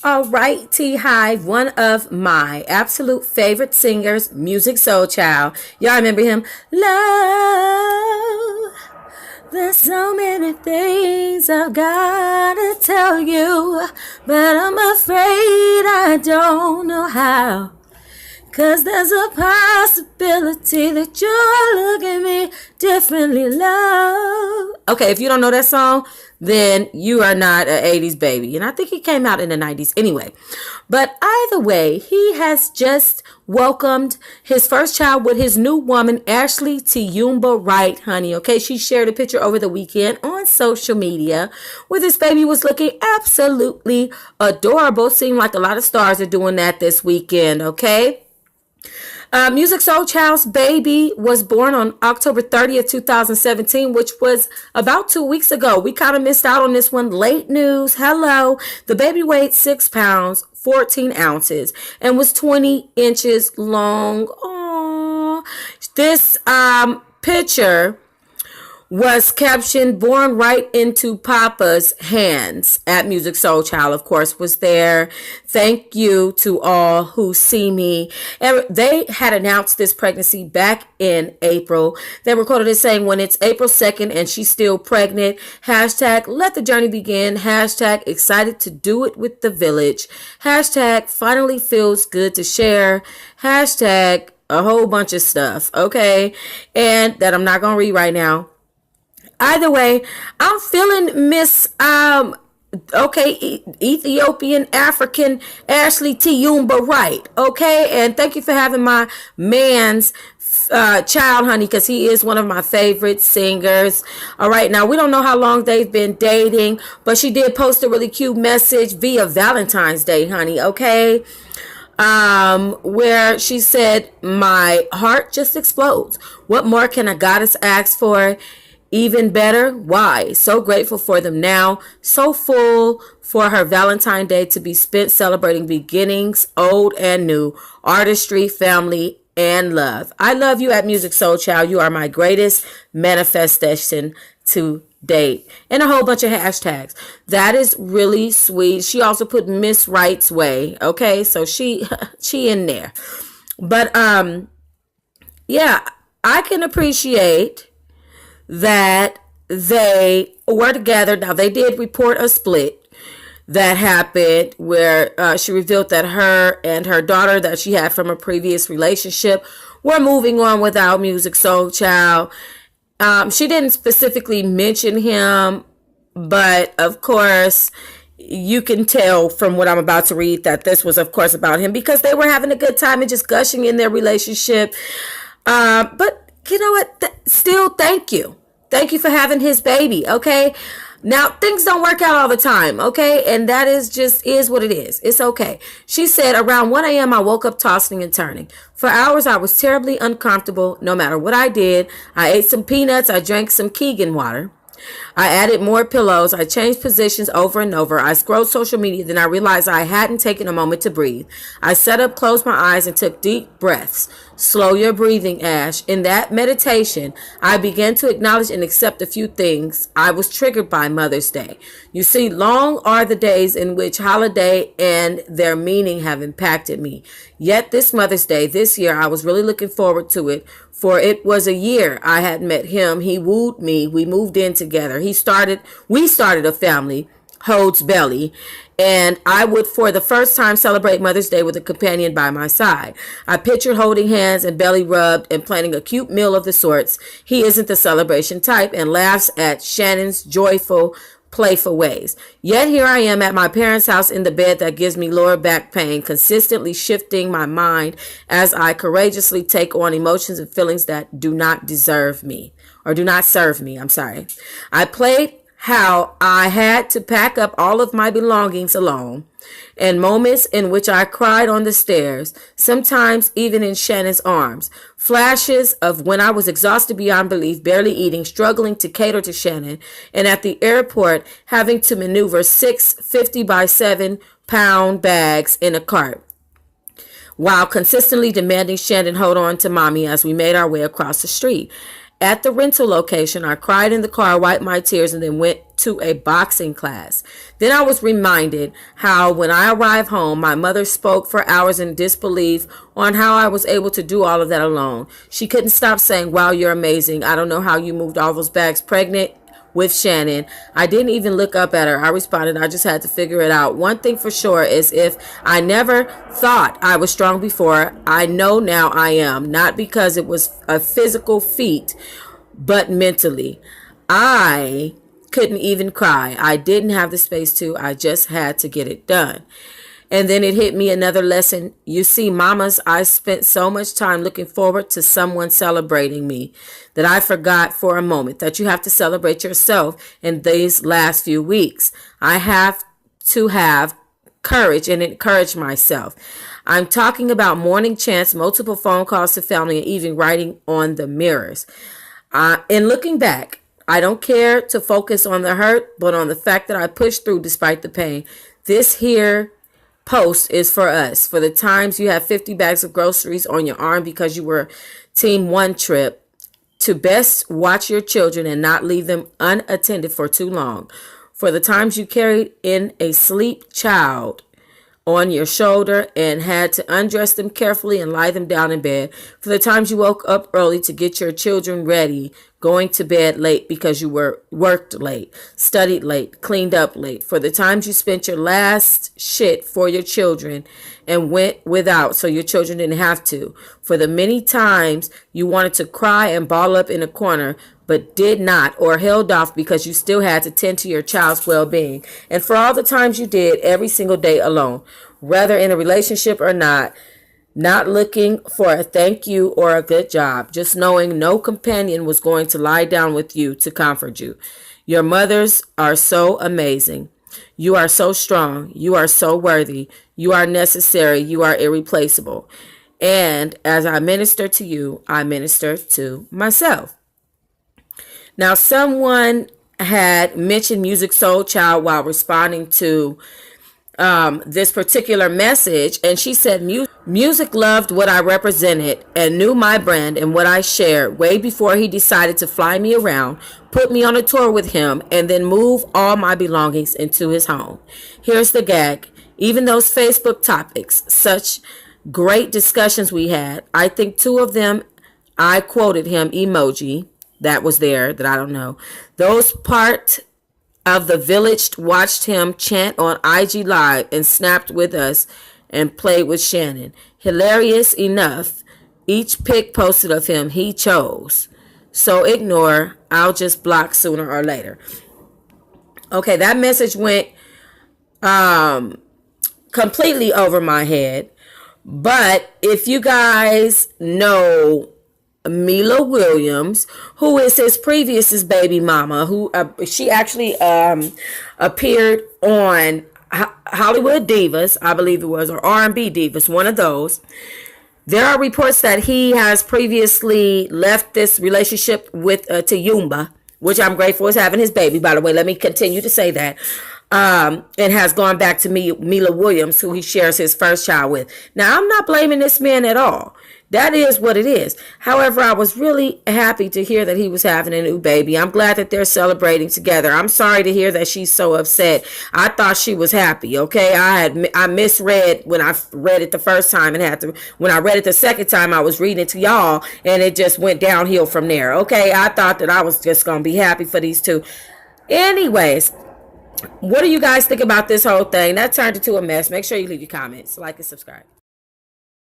All right, T Hive, one of my absolute favorite singers, Musiq Soulchild. Y'all remember him? Love, there's so many things I've gotta tell you, but I'm afraid I don't know how. 'Cause there's a possibility that you'll look at me differently, love. Okay, if you don't know that song, then you are not an 80s baby. And I think he came out in the 90s anyway. But either way, he has just welcomed his first child with his new woman, Ashley Tiyumba Wright, honey. Okay, she shared a picture over the weekend on social media where this baby was looking absolutely adorable. Seemed like a lot of stars are doing that this weekend, okay? Musiq Soulchild's baby was born on October 30th, 2017, which was about 2 weeks ago. We kind of missed out on this one. Late news. Hello. The baby weighed 6 pounds, 14 ounces, and was 20 inches long. Aww. This picture was captioned "Born Right into Papa's Hands" at Musiq Soulchild, of course, was there. Thank you to all who see me. And they had announced this pregnancy back in April. They were quoted as saying, "When it's April 2nd and she's still pregnant, hashtag let the journey begin, hashtag excited to do it with the village, hashtag finally feels good to share, hashtag a whole bunch of stuff," okay? And that I'm not going to read right now. Either way, I'm feeling Miss Ethiopian African Ashley Tiyumba Wright, okay? And thank you for having my man's child, honey, because he is one of my favorite singers. All right, now we don't know how long they've been dating, but she did post a really cute message via Valentine's Day, honey, okay? Where she said, "My heart just explodes. What more can a goddess ask for? Even better, why? So grateful for them now. So full for her Valentine Day to be spent celebrating beginnings, old and new, artistry, family, and love. I love you at Musiq Soulchild. You are my greatest manifestation to date." And a whole bunch of hashtags. That is really sweet. She also put Miss Wright's Way. Okay, so she in there. But yeah, I can appreciate that they were together. Now, they did report a split that happened where she revealed that her and her daughter that she had from a previous relationship were moving on without Musiq Soulchild. She didn't specifically mention him, but of course, you can tell from what I'm about to read that this was, of course, about him because they were having a good time and just gushing in their relationship. But you know what? Still, thank you. Thank you for having his baby, okay? Now, things don't work out all the time, okay? And that is what it is. It's okay. She said, "Around 1 a.m., I woke up tossing and turning. For hours, I was terribly uncomfortable no matter what I did. I ate some peanuts. I drank some Keegan water. I added more pillows. I changed positions over and over. I scrolled social media. Then I realized I hadn't taken a moment to breathe. I sat up, closed my eyes, and took deep breaths. Slow your breathing, Ash. In that meditation, I began to acknowledge and accept a few things. I was triggered by Mother's Day. You see, long are the days in which holiday and their meaning have impacted me. Yet this Mother's Day, this year, I was really looking forward to it. For it was a year I had met him. He wooed me. We moved in together. We started a family, Hode's Belly, and I would for the first time celebrate Mother's Day with a companion by my side. I pictured holding hands and belly rubbed and planning a cute meal of the sorts. He isn't the celebration type and laughs at Shannon's joyful, playful ways. Yet here I am at my parents' house in the bed that gives me lower back pain, consistently shifting my mind as I courageously take on emotions and feelings that do not deserve me or do not serve me. I'm sorry. I played how I had to pack up all of my belongings alone, and moments in which I cried on the stairs, sometimes even in Shannon's arms. Flashes of when I was exhausted beyond belief, barely eating, struggling to cater to Shannon, and at the airport having to maneuver 6 by 7-pound bags in a cart, while consistently demanding Shannon hold on to mommy as we made our way across the street. At the rental location, I cried in the car, wiped my tears, and then went to a boxing class. Then I was reminded how when I arrived home, my mother spoke for hours in disbelief on how I was able to do all of that alone. She couldn't stop saying, "Wow, you're amazing. I don't know how you moved all those bags pregnant with Shannon." I didn't even look up at her. I responded, "I just had to figure it out. One thing for sure is if I never thought I was strong before, I know now I am. Not because it was a physical feat, but mentally. I couldn't even cry. I didn't have the space to. I just had to get it done." And then it hit me another lesson. You see, mamas, I spent so much time looking forward to someone celebrating me that I forgot for a moment that you have to celebrate yourself in these last few weeks. I have to have courage and encourage myself. I'm talking about morning chants, multiple phone calls to family, and even writing on the mirrors. In looking back, I don't care to focus on the hurt, but on the fact that I pushed through despite the pain. This here post is for us, for the times you have 50 bags of groceries on your arm because you were team one trip, to best watch your children and not leave them unattended for too long, for the times you carried in a sleep child on your shoulder and had to undress them carefully and lie them down in bed, for the times you woke up early to get your children ready, going to bed late because you were worked late, studied late, cleaned up late, for the times you spent your last shit for your children and went without so your children didn't have to, for the many times you wanted to cry and ball up in a corner but did not, or held off because you still had to tend to your child's well-being, and for all the times you did every single day alone, whether in a relationship or not looking for a thank you or a good job, just knowing no companion was going to lie down with you to comfort you. Your mothers are so amazing. You are so strong. You are so worthy. You are necessary. You are irreplaceable. And as I minister to you, I minister to myself. Now, someone had mentioned Musiq Souldchild while responding to this particular message, and she said, Musiq loved what I represented and knew my brand and what I shared way before he decided to fly me around, put me on a tour with him, and then move all my belongings into his home. Here's the gag. Even those Facebook topics, such great discussions we had, I think two of them I quoted him emoji that was there that I don't know. Those part of the village watched him chant on IG Live and snapped with us and played with Shannon. Hilarious enough, each pic posted of him he chose. So ignore, I'll just block sooner or later. Okay, that message went completely over my head. But if you guys know Mila Williams, who is his previous baby mama, who she actually appeared on Hollywood Divas, I believe it was, or R&B Divas, one of those. There are reports that he has previously left this relationship with Tayumba, which I'm grateful is having his baby, by the way. Let me continue to say that. And has gone back to Mila Williams, who he shares his first child with. Now, I'm not blaming this man at all. That is what it is. However, I was really happy to hear that he was having a new baby. I'm glad that they're celebrating together. I'm sorry to hear that she's so upset. I thought she was happy. Okay, I misread when I read it the first time, and when I read it the second time, I was reading it to y'all, and it just went downhill from there. Okay, I thought that I was just gonna be happy for these two. Anyways, what do you guys think about this whole thing? That turned into a mess. Make sure you leave your comments, like, and subscribe.